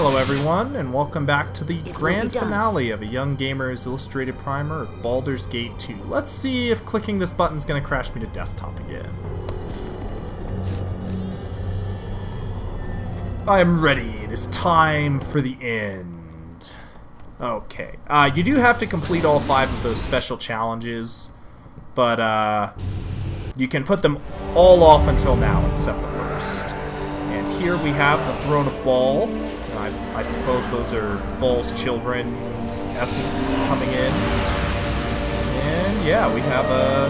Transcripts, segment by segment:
Hello everyone, and welcome back to the grand finale of A Young Gamer's Illustrated Primer of Baldur's Gate 2. Let's see if clicking this button is going to crash me to desktop again. I am ready. It is time for the end. Okay. You do have to complete all 5 of those special challenges, but you can put them all off until now except the first. And here we have the Throne of Baal. I suppose those are Baal's children's essence coming in. And yeah, we have a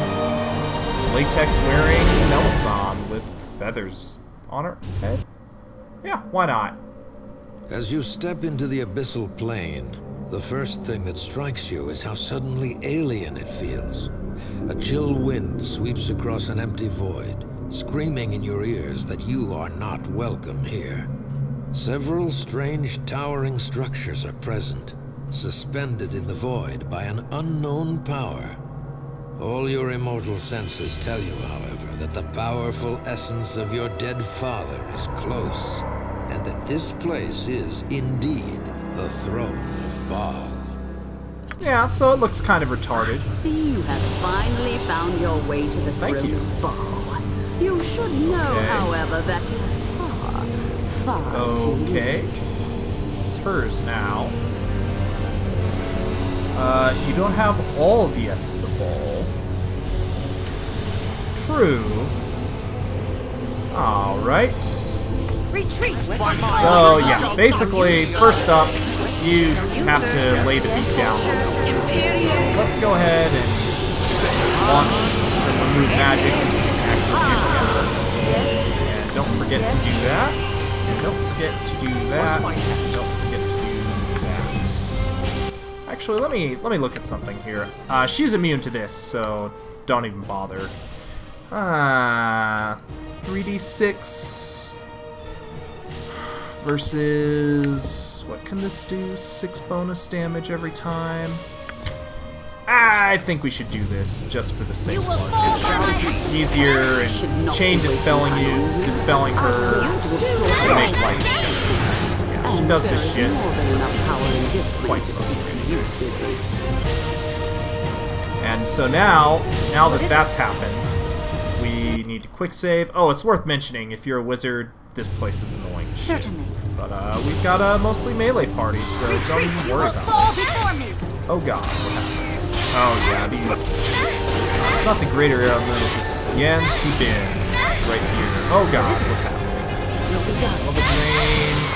latex-wearing Melissan with feathers on her head. Yeah, why not? As you step into the abyssal plane, the first thing that strikes you is how suddenly alien it feels. A chill wind sweeps across an empty void, screaming in your ears that you are not welcome here. Several strange towering structures are present, suspended in the void by an unknown power. All your immortal senses tell you, however, that the powerful essence of your dead father is close, and that this place is, indeed, the throne of Baal. Yeah, so it looks kind of retarded. I see you have finally found your way to the throne of Baal. You should know, however, that you are far too late. It's hers now. You don't have all of the essence of Baal. True. Alright. Retreat. So, yeah, basically, first up, you have to lay the beat down. So let's go ahead and launch and remove magic so you can actually get together. And don't forget to do that. And don't forget to do that. And don't forget to do that. Actually, let me look at something here. She's immune to this, so don't even bother. 3d6 versus what can this do? 6 bonus damage every time. I think we should do this just for the sake of it. Easier and chain dispelling her to make life. Yeah, she does this shit. Quite frustrating. And so now that that's happened, we need to quick save. Oh, it's worth mentioning, if you're a wizard, this place is annoying as shit. But we've got a mostly melee party, so don't even worry about it. Oh god, what happened? Oh yeah, these... it's not the greater elements, it's Yan Sibin right here. Oh god, what's happening? Level drains.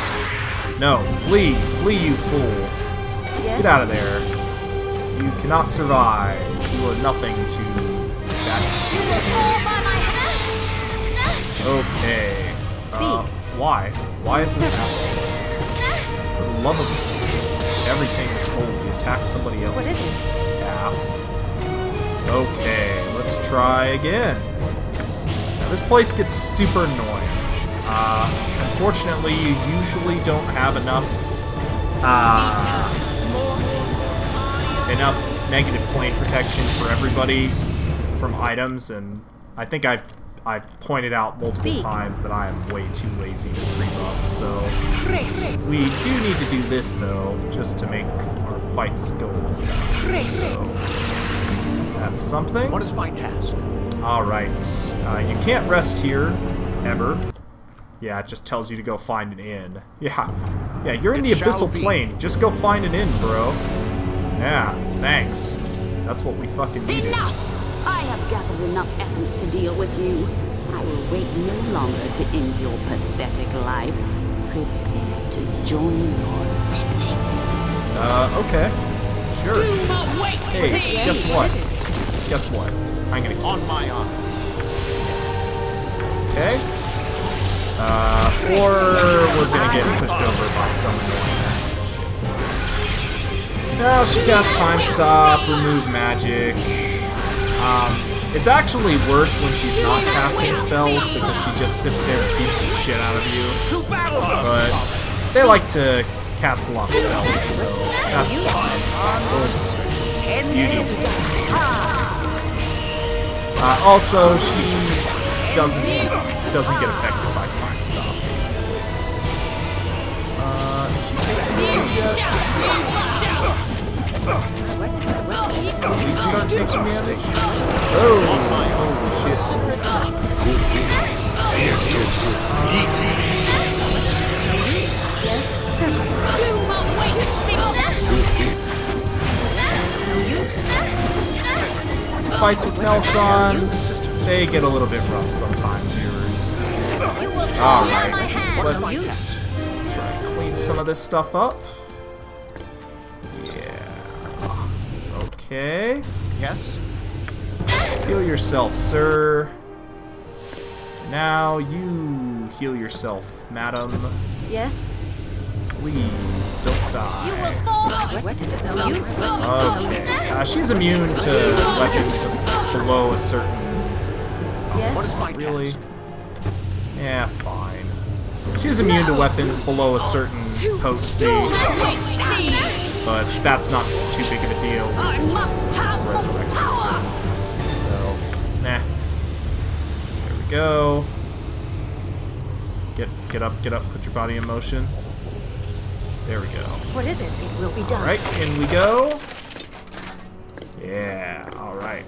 No, flee! Flee, you fool! Get out of there. You cannot survive. You are nothing to that. Okay. Why? Why is this happening? For the love of everything that's holy, attack somebody else. What is it? Ass. Okay, let's try again. Now, this place gets super annoying. Unfortunately, you usually don't have enough negative plane protection for everybody from items, and I think I've pointed out multiple times that I am way too lazy to pre-buff, so we do need to do this though, just to make our fights go a little faster. So that's something. What is my task? Alright, you can't rest here, ever. Yeah, it just tells you to go find an inn. Yeah, you're in the abyssal plane. Just go find an inn, bro. Yeah, thanks. That's what we fucking needed. Enough! I have gathered enough essence to deal with you. I will wait no longer to end your pathetic life. Prepare to join your siblings. Okay. Sure. Do not wait. Hey, guess what? Guess what? I'm gonna kill On my honor. Okay. Or we're gonna get pushed over by some annoying ass shit. Now she casts time stop, remove magic. It's actually worse when she's not casting spells because she just sits there and beats the shit out of you. But they like to cast a lot of spells, so that's fine. Beauties. Also, she doesn't get affected by time stop, basically. Please start taking damage. Oh, holy shit. These fights with Melissan, they get a little bit rough sometimes, viewers. Alright, let's try and clean some of this stuff up. Okay. Yes? Heal yourself, sir. Now you heal yourself, madam. Yes? Please don't die. Okay. Okay. She's immune to weapons below a certain... Yes? What is my Really? task? Yeah, fine. She's immune to weapons below a certain potency. But that's not too big of a deal. We can just resurrect her. So, nah. There we go. Get up, put your body in motion. There we go. What is it? It will be done. Alright, in we go. Yeah, alright.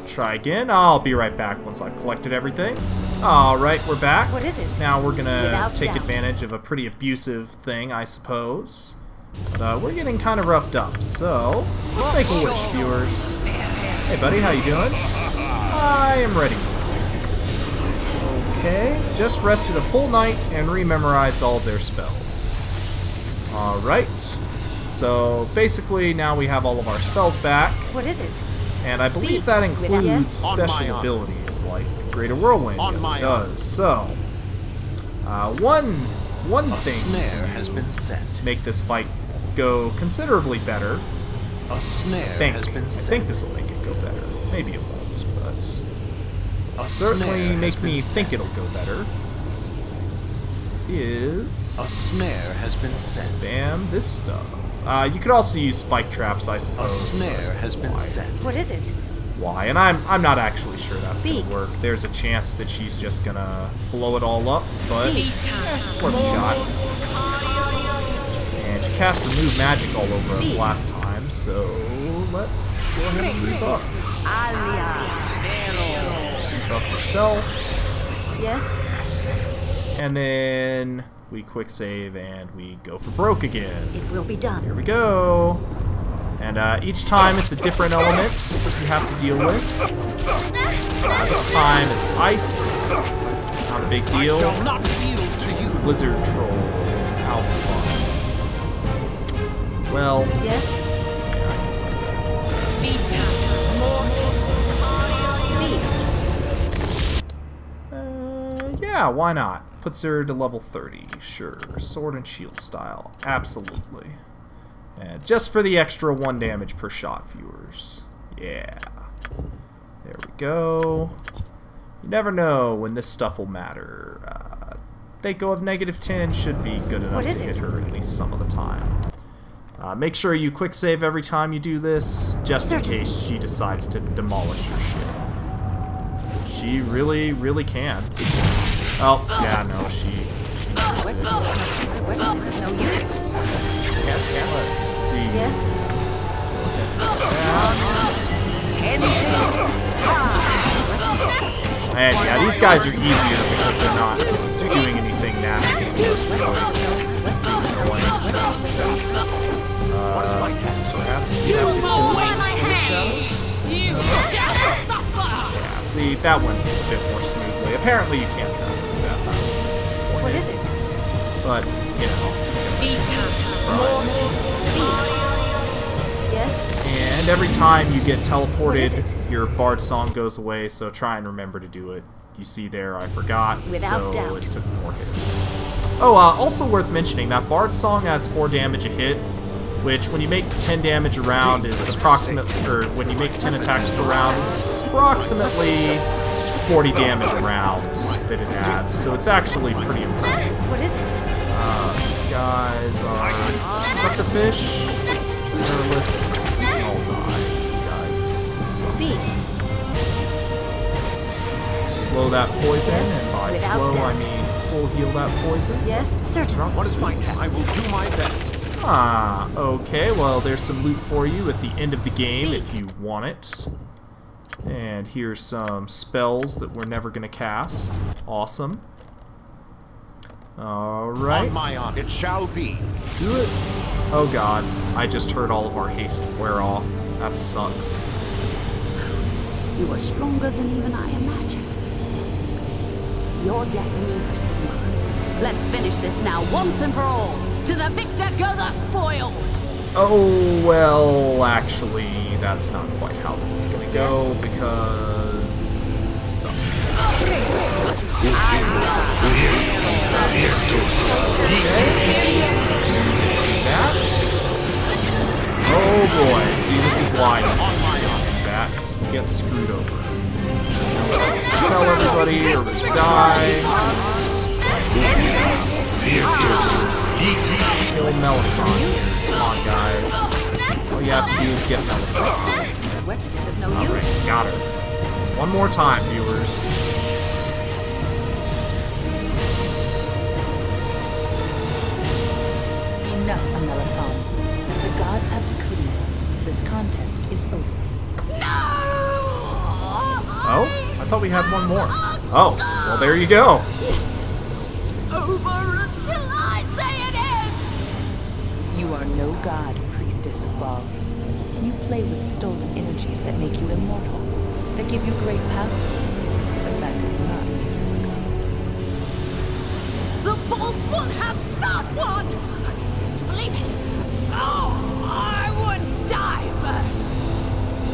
Try again. I'll be right back once I've collected everything. Alright, we're back. What is it? Now we're gonna Without take doubt. advantage of a pretty abusive thing, I suppose. But we're getting kind of roughed up, so let's make a wish, viewers. Hey buddy, how you doing? I am ready. Okay, just rested a full night and rememorized all of their spells. Alright, so basically now we have all of our spells back, What is it? and I believe that includes Yes? On my special honor. abilities like Greater Whirlwind, On yes my it does. So, one A thing snare has been set. to make this fight go considerably better. A snare has been I set. think this will make it go better. Maybe it won't, but A certainly snare make has me been think set. it'll go better. Is A snare has been set. spam this stuff. You could also use spike traps, I A suppose. snare has been Why? set. What is it? Why? And I'm not actually sure that's Speak. gonna work. There's a chance that she's just gonna blow it all up, but worth a shot. And she cast remove magic all over us last time, so let's go ahead and rebuff. Rebuff yourself, Yes? and then we quick save and we go for broke again. It will be Here done. we go. And each time it's a different element that you have to deal with. This time it's ice. Not a big deal. Shall not yield to you. Blizzard troll. How fun. Well, Yes? yeah, I guess I Speak. yeah, why not? Puts her to level 30. Sure. Sword and shield style. Absolutely. And just for the extra 1 damage per shot, viewers. Yeah. There we go. You never know when this stuff will matter. Thaco of -10 should be good enough What to is hit it? her at least some of the time. Make sure you quick save every time you do this, just in Certainly. case she decides to demolish your shit. She really, really can. Oh, yeah, no, she knows it. What is it? No use. Let's see. Yes? And yeah, these guys are easier because they're not doing anything nasty to us, really. Just being annoying. Perhaps you have to kill them in the shadows? Yeah, see, that went a bit more smoothly. Apparently you can't trap them with that. I'm disappointed. What is it? But, you know. Yes? And every time you get teleported, What is your bard song goes away, so try and remember to do it. You see there, I forgot, Without so doubt. it took more hits. Oh, also worth mentioning, that bard song adds 4 damage a hit, which when you make 10 damage a round is approximately, or when you make 10 attacks per round is approximately 40 damage a round that it adds, so it's actually pretty impressive. What is it? These guys are suckerfish. They're all die. You guys, you suck. Speak. Slow that poison, Yes, and by without slow doubt. I mean full heal that poison. Yes? Certainly. What is my task? I will do my best. Ah, okay, well, there's some loot for you at the end of the game if you want it. And here's some spells that we're never going to cast. Awesome. Alright. On my honor, it shall be. Do it. Oh god, I just heard all of our haste wear off. That sucks. You are stronger than even I imagined. So your destiny versus mine. Let's finish this now once and for all. To the victor go the spoils! Oh, well, actually, that's not quite how this is going to go, because... That? Oh boy, see, this is why that gets screwed over. Tell everybody or die. Kill Melissan. Come on, guys. All you have to do is get Melissan. Alright, got her. One more time, viewers. Enough, Melissan. The gods have decreed this contest is over. Oh? I thought we had one more. Oh, well, there you go. This is over until I say it is! You are no god, priestess of Baal. You play with stolen energies that make you immortal, that give you great power. But that does not make you a god. The Baal's book has not won! I refuse to believe it! Oh, I would die first!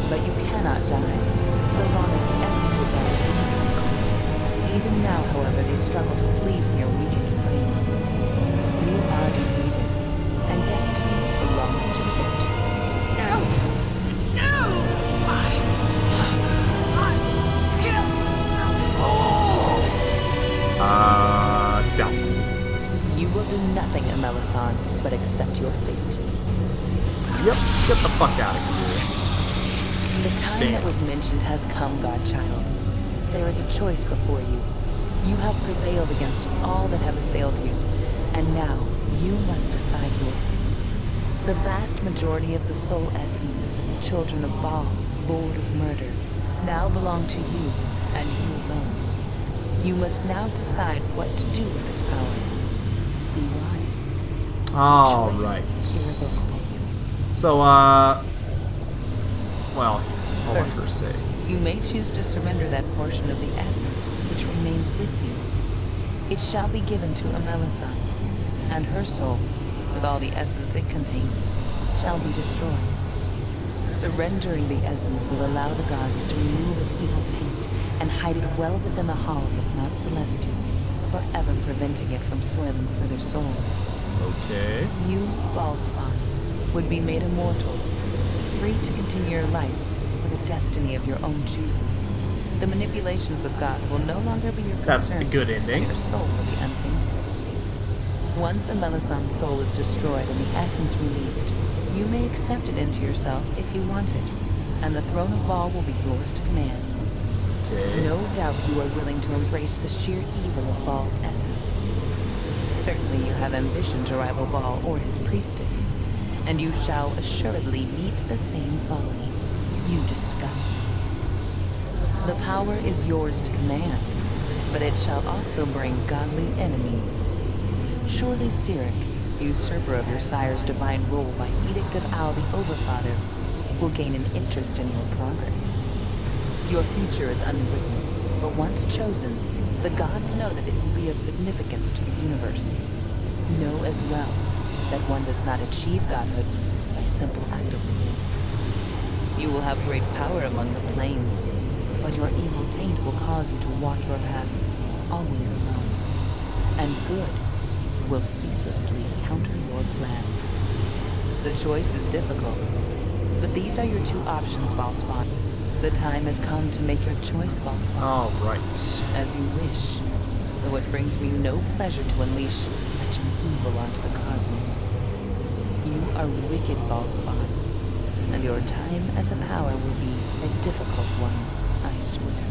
But you cannot die, so long as the essences are within you. Even now, however, they struggle to flee from your weakened flame. You are defeated, and destiny belongs to the victor. No! No! I kill Doubtful. You will do nothing, Melissan, but accept your fate. Yep, get the fuck out of here. The time that was mentioned has come, Godchild. There is a choice before you. You have prevailed against all that have assailed you, and now you must decide your fate. The vast majority of the soul essences of the children of Baal, Lord of Murder, now belong to you, and you alone. You must now decide what to do with this power. Be wise. All Choice right. irrevocable. So, well, I'll let her say. You may choose to surrender that portion of the essence which remains with you. It shall be given to Melissan, and her soul, with all the essence it contains, shall be destroyed. Surrendering the essence will allow the gods to remove its evil taint and hide it well within the halls of Mount Celestial, forever preventing it from soiling further souls. Okay. You, Baalspawn, would be made immortal, free to continue your life with a destiny of your own choosing. The manipulations of gods will no longer be your concern. That's the good ending. And your soul will be untainted. Once a Melissan's soul is destroyed and the essence released, you may accept it into yourself if you want it, and the throne of Baal will be yours to command. Okay. No doubt you are willing to embrace the sheer evil of Baal's essence. Certainly you have ambition to rival Baal or his priestess, and you shall assuredly meet the same folly. You disgust me. The power is yours to command, but it shall also bring godly enemies. Surely Sirik, usurper of your sire's divine rule by edict of Al the Overfather, will gain an interest in your progress. Your future is unwritten, but once chosen, the gods know that it will be of significance to the universe. Know as well that one does not achieve godhood by simple act of will. You will have great power among the planes, but your evil taint will cause you to walk your path always alone. And good will ceaselessly counter your plans. The choice is difficult, but these are your two options, Baalspawn. The time has come to make your choice, Baalspawn. All right. As you wish, though it brings me no pleasure to unleash such an evil onto the cosmos. You are wicked, Baalspawn, and your time as a power will be a difficult one, I swear.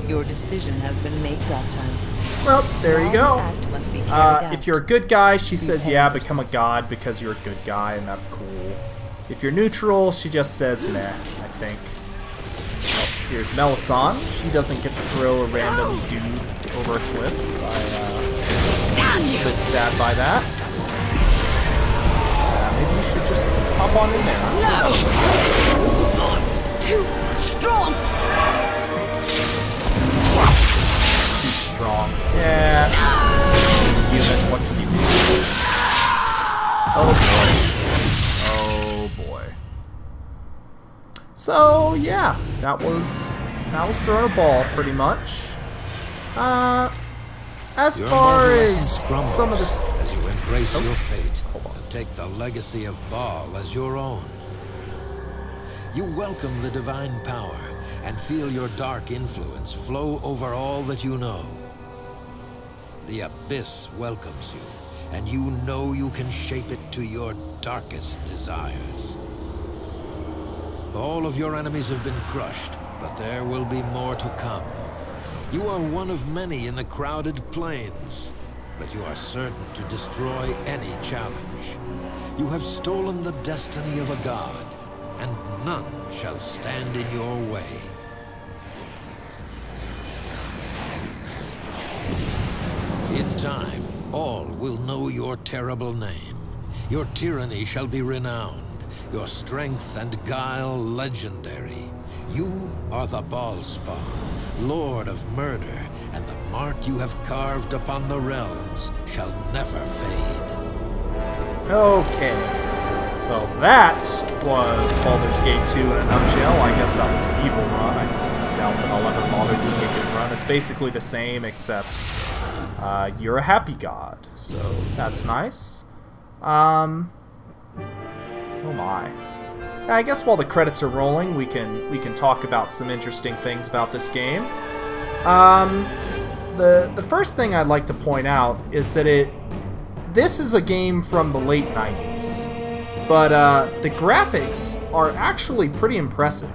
Your decision has been made, godchild. Well, there you go. Act must be carried out. If you're a good guy, she says, yeah, become a god because you're a good guy, and that's cool. If you're neutral, she just says meh, I think. Oh, here's Melissan. She doesn't get to throw a random dude over a cliff. I'm a bit sad by that. Maybe you should just hop on in there. No! Too strong! Too strong. Yeah. He's a human. What can he do? Oh boy. Oh boy. So yeah, that was throwing a ball pretty much. As far as some of this, as you embrace your fate and take the legacy of Baal as your own. You welcome the divine power and feel your dark influence flow over all that you know. The abyss welcomes you, and you know you can shape it to your darkest desires. All of your enemies have been crushed, but there will be more to come. You are one of many in the crowded plains, but you are certain to destroy any challenge. You have stolen the destiny of a god, and none shall stand in your way. In time, all will know your terrible name. Your tyranny shall be renowned, your strength and guile legendary. You are the Ballspawn, Lord of Murder, and the mark you have carved upon the realms shall never fade. okay. So that was Baldur's Gate 2 in a nutshell. I guess that was an evil run. I doubt that I'll ever bother doing a good run. It's basically the same, except you're a happy god. So that's nice. Oh my. Yeah, I guess while the credits are rolling, we can talk about some interesting things about this game. The first thing I'd like to point out is that this is a game from the late 90s, but the graphics are actually pretty impressive.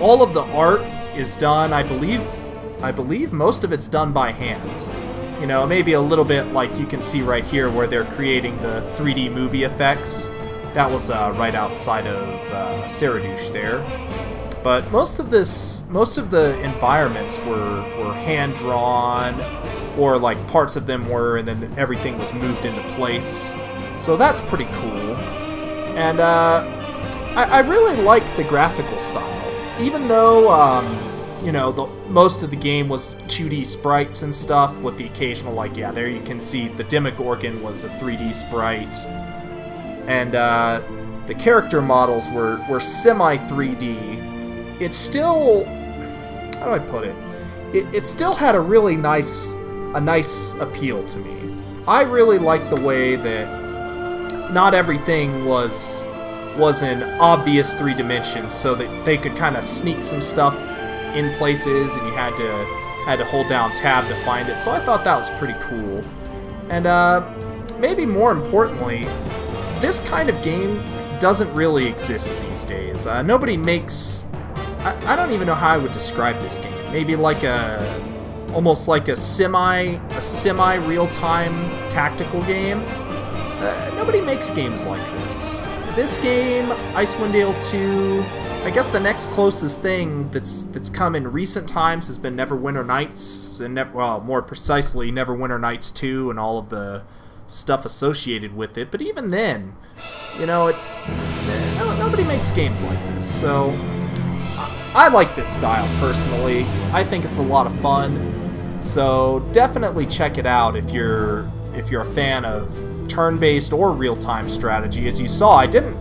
All of the art is done, I believe most of it's done by hand. You know, maybe a little bit like you can see right here where they're creating the 3D movie effects. That was right outside of Saradouche there. But most of the environments were hand-drawn, or like parts of them were, and then everything was moved into place. So that's pretty cool. And I really like the graphical style. Even though, you know, most of the game was 2D sprites and stuff, with the occasional, like, yeah, there you can see the Demogorgon was a 3D sprite. And the character models were semi-3D. It still, how do I put it? It still had a really nice appeal to me. I really liked the way that not everything was in obvious 3 dimensions, so that they could kind of sneak some stuff in places, and you had to hold down tab to find it. So I thought that was pretty cool. And maybe more importantly, this kind of game doesn't really exist these days. Nobody makes... I don't even know how I would describe this game. Maybe like almost like a semi real-time tactical game. Nobody makes games like this. This game, Icewind Dale 2, I guess the next closest thing that's come in recent times has been Neverwinter Nights, and well, more precisely, Neverwinter Nights 2 and all of the stuff associated with it. But even then, you know, nobody makes games like this. So I like this style personally. I think it's a lot of fun. So definitely check it out if you're a fan of turn-based or real-time strategy. As you saw, I didn't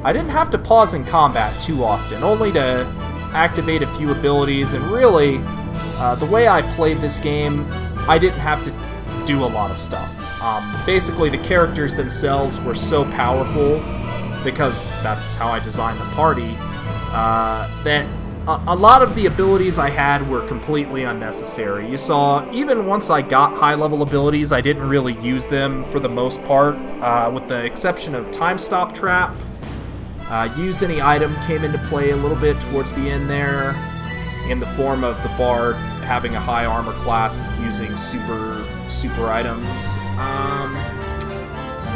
have to pause in combat too often, only to activate a few abilities, and really, the way I played this game, I didn't have to do a lot of stuff. Basically, the characters themselves were so powerful, because that's how I designed the party, that a lot of the abilities I had were completely unnecessary. You saw, even once I got high-level abilities, I didn't really use them for the most part, with the exception of Time Stop Trap. Use Any Item came into play a little bit towards the end there. in the form of the Bard having a high armor class using super items.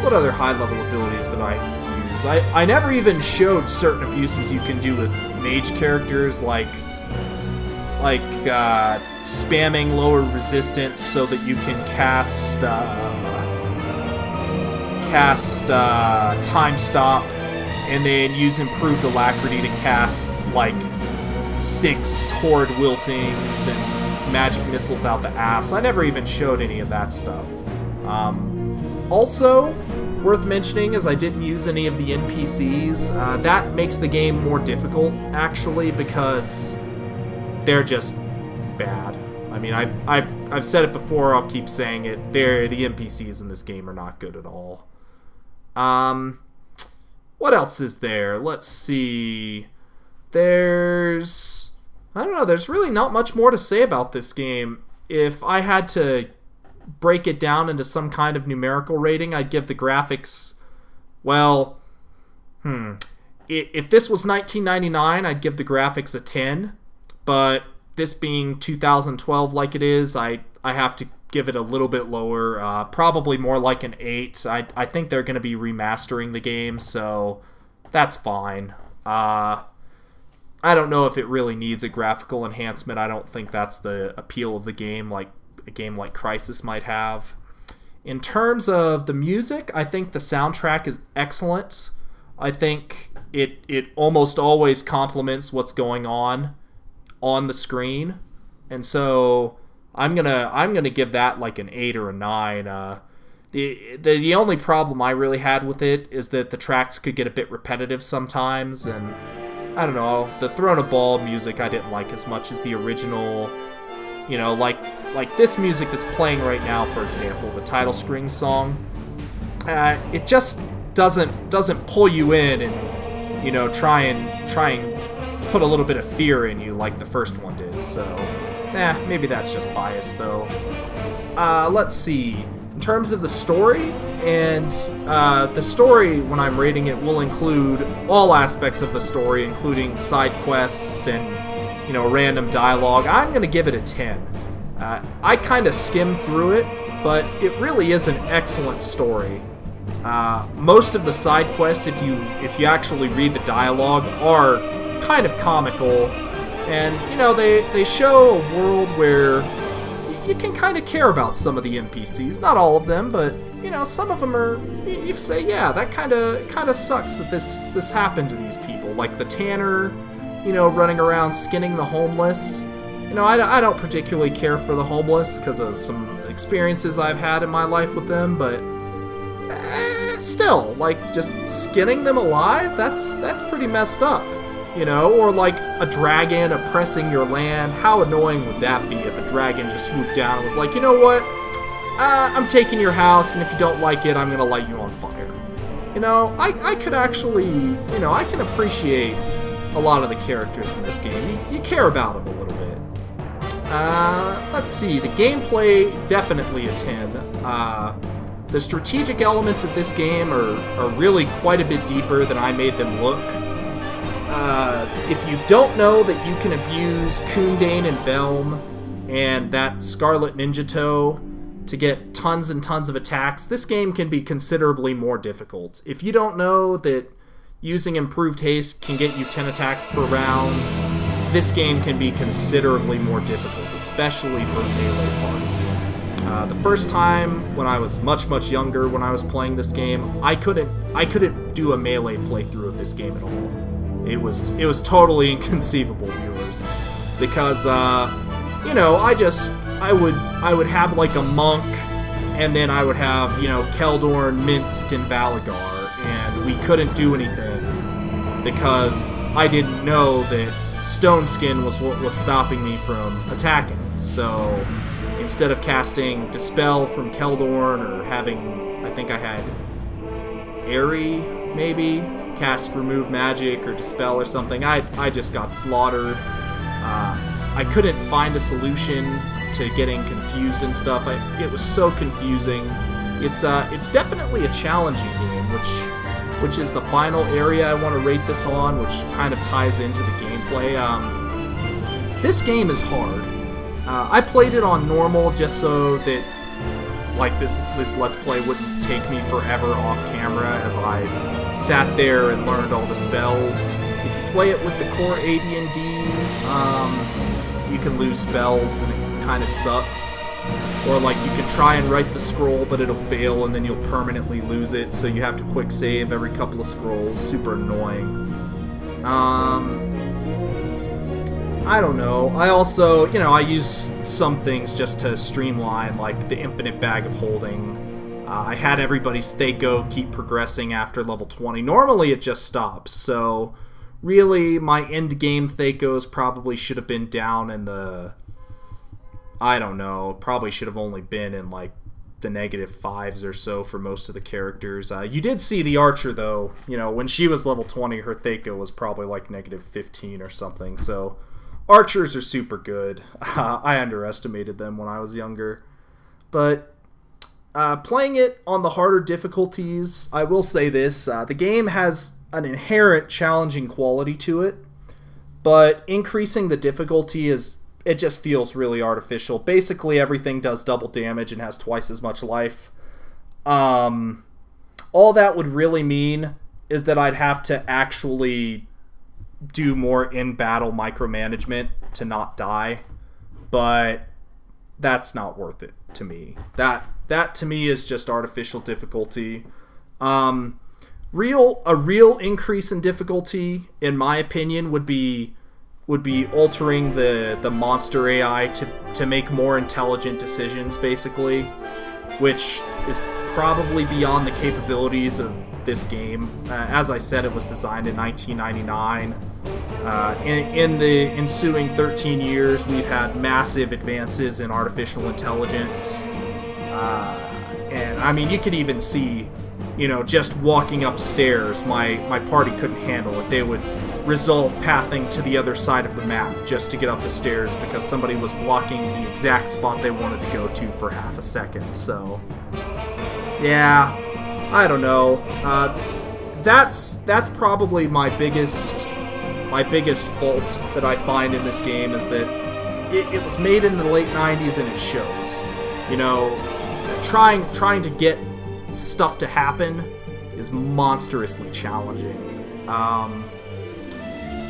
What other high-level abilities did I use? I never even showed certain abuses you can do with mage characters, like spamming lower resistance so that you can cast Time Stop, and then use improved alacrity to cast like 6 Horde Wiltings and magic missiles out the ass. I never even showed any of that stuff. Also, worth mentioning is I didn't use any of the NPCs. That makes the game more difficult, actually, because they're just bad. I mean, I've said it before, I'll keep saying it. The NPCs in this game are not good at all. What else is there? Let's see. There's... I don't know, there's really not much more to say about this game. If I had to break it down into some kind of numerical rating, I'd give the graphics... Well, if this was 1999, I'd give the graphics a 10. But this being 2012 like it is, I have to give it a little bit lower, probably more like an 8. I think they're going to be remastering the game, so that's fine. I don't know if it really needs a graphical enhancement. I don't think that's the appeal of the game, like a game like Crysis might have. In terms of the music, I think the soundtrack is excellent. I think it almost always complements what's going on the screen, and so I'm gonna give that like an 8 or a 9. The only problem I really had with it is that the tracks could get a bit repetitive sometimes, and I don't know, the Throne of Ball music I didn't like as much as the original. You know, like this music that's playing right now, for example, the title screen song. It just doesn't pull you in and, you know, try and put a little bit of fear in you like the first one did. So, maybe that's just bias though. Let's see. In terms of the story, and the story, when I'm rating it, will include all aspects of the story, including side quests and, you know, random dialogue. I'm going to give it a 10. I kind of skimmed through it, but it really is an excellent story. Most of the side quests, if you actually read the dialogue, are kind of comical, and, you know, they show a world where you can kind of care about some of the NPCs. Not all of them, but, you know, some of them are, you say, yeah, that kind of sucks that this happened to these people. Like the Tanner, you know, running around skinning the homeless. You know, I don't particularly care for the homeless because of some experiences I've had in my life with them, but still, like, just skinning them alive, that's pretty messed up. You know, or like a dragon oppressing your land. How annoying would that be if a dragon just swooped down and was like, you know what, I'm taking your house, and if you don't like it, I'm gonna light you on fire. You know, I could actually, you know, I can appreciate a lot of the characters in this game. You care about them a little bit. Let's see, the gameplay, definitely a 10. The strategic elements of this game are really quite a bit deeper than I made them look. If you don't know that you can abuse Kundane and Belm and that Scarlet Ninja Toe to get tons and tons of attacks, this game can be considerably more difficult. If you don't know that using improved haste can get you 10 attacks per round, this game can be considerably more difficult, especially for a melee party. The first time when I was much younger, when I was playing this game, I couldn't do a melee playthrough of this game at all. It was totally inconceivable, viewers, because you know, I would have like a monk, and then I would have, you know, Keldorn, Minsk, and Valagar, and we couldn't do anything because I didn't know that Stone Skin was what was stopping me from attacking. So instead of casting Dispel from Keldorn, or having, I think I had Aerie, maybe, cast Remove Magic or Dispel or something, I just got slaughtered. I couldn't find a solution to getting confused and stuff. It was so confusing. It's definitely a challenging game, which is the final area I want to rate this on, which kind of ties into the gameplay. this game is hard. I played it on normal just so that like this Let's Play wouldn't take me forever off camera as I sat there and learned all the spells. If you play it with the core AD&D, you can lose spells and it kind of sucks. Or like you can try and write the scroll but it'll fail and then you'll permanently lose it, so you have to quick save every couple of scrolls. Super annoying. I don't know. I also, you know, I use some things just to streamline, like the infinite bag of holding. I had everybody's Thaco keep progressing after level 20. Normally it just stops, so really my end game Thacos probably should have been down in the, I don't know, probably should have only been in like the -5s or so for most of the characters. You did see the Archer though, you know, when she was level 20 her Thaco was probably like -15 or something, so Archers are super good. I underestimated them when I was younger. But playing it on the harder difficulties, I will say this, the game has an inherent challenging quality to it, but increasing the difficulty it just feels really artificial. Basically everything does double damage and has twice as much life. All that would really mean is that I'd have to actually do more in-battle micromanagement to not die, but that's not worth it to me. That to me is just artificial difficulty. A real increase in difficulty, in my opinion, would be altering the monster AI to make more intelligent decisions, basically, which is probably beyond the capabilities of this game. As I said, it was designed in 1999. In the ensuing 13 years, we've had massive advances in artificial intelligence. And I mean, you could even see, you know, just walking upstairs, my party couldn't handle it. They would resolve pathing to the other side of the map just to get up the stairs because somebody was blocking the exact spot they wanted to go to for half a second. So, yeah, I don't know. That's probably my biggest fault that I find in this game, is that it was made in the late 90s and it shows. You know, trying to get stuff to happen is monstrously challenging.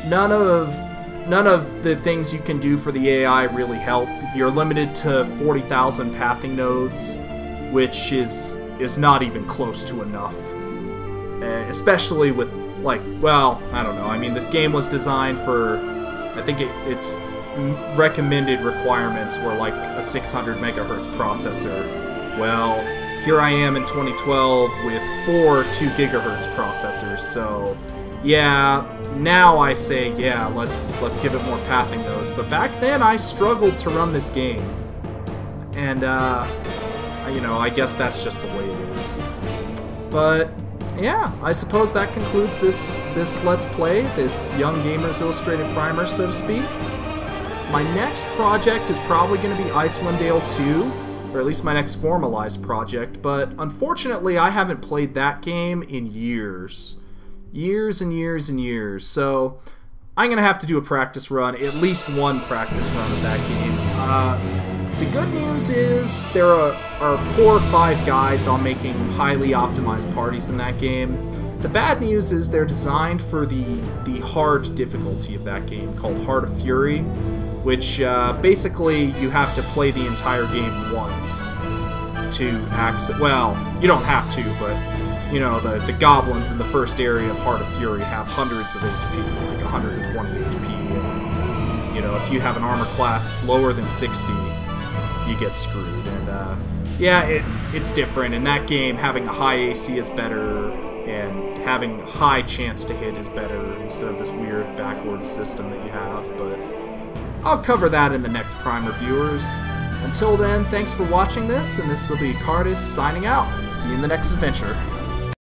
None of the things you can do for the AI really help. You're limited to 40,000 pathing nodes, which is not even close to enough. Especially with, like, well, I don't know. I mean, this game was designed for, I think its recommended requirements were like a 600 megahertz processor. Well, here I am in 2012 with 4 2 gigahertz processors, so yeah, now I say, yeah, let's give it more pathing nodes. But back then, I struggled to run this game, and you know, I guess that's just the way it is. But yeah, I suppose that concludes this Let's Play, this Young Gamers Illustrated Primer, so to speak. My next project is probably going to be Icewind Dale 2, or at least my next formalized project, but unfortunately I haven't played that game in years. Years and years and years, so I'm going to have to do a practice run, at least one practice run of that game. The good news is there are 4 or 5 guides on making highly optimized parties in that game. The bad news is they're designed for the hard difficulty of that game, called Heart of Fury, which basically you have to play the entire game once to access. Well, you don't have to, but you know, the goblins in the first area of Heart of Fury have hundreds of HP, like 120 HP, and you know, if you have an armor class lower than 60, you get screwed. And yeah, it's different. In that game, having a high AC is better, and having high chance to hit is better instead of this weird backwards system that you have. But I'll cover that in the next Primer, viewers. Until then, thanks for watching this, and this will be Kardis signing out. See you in the next adventure.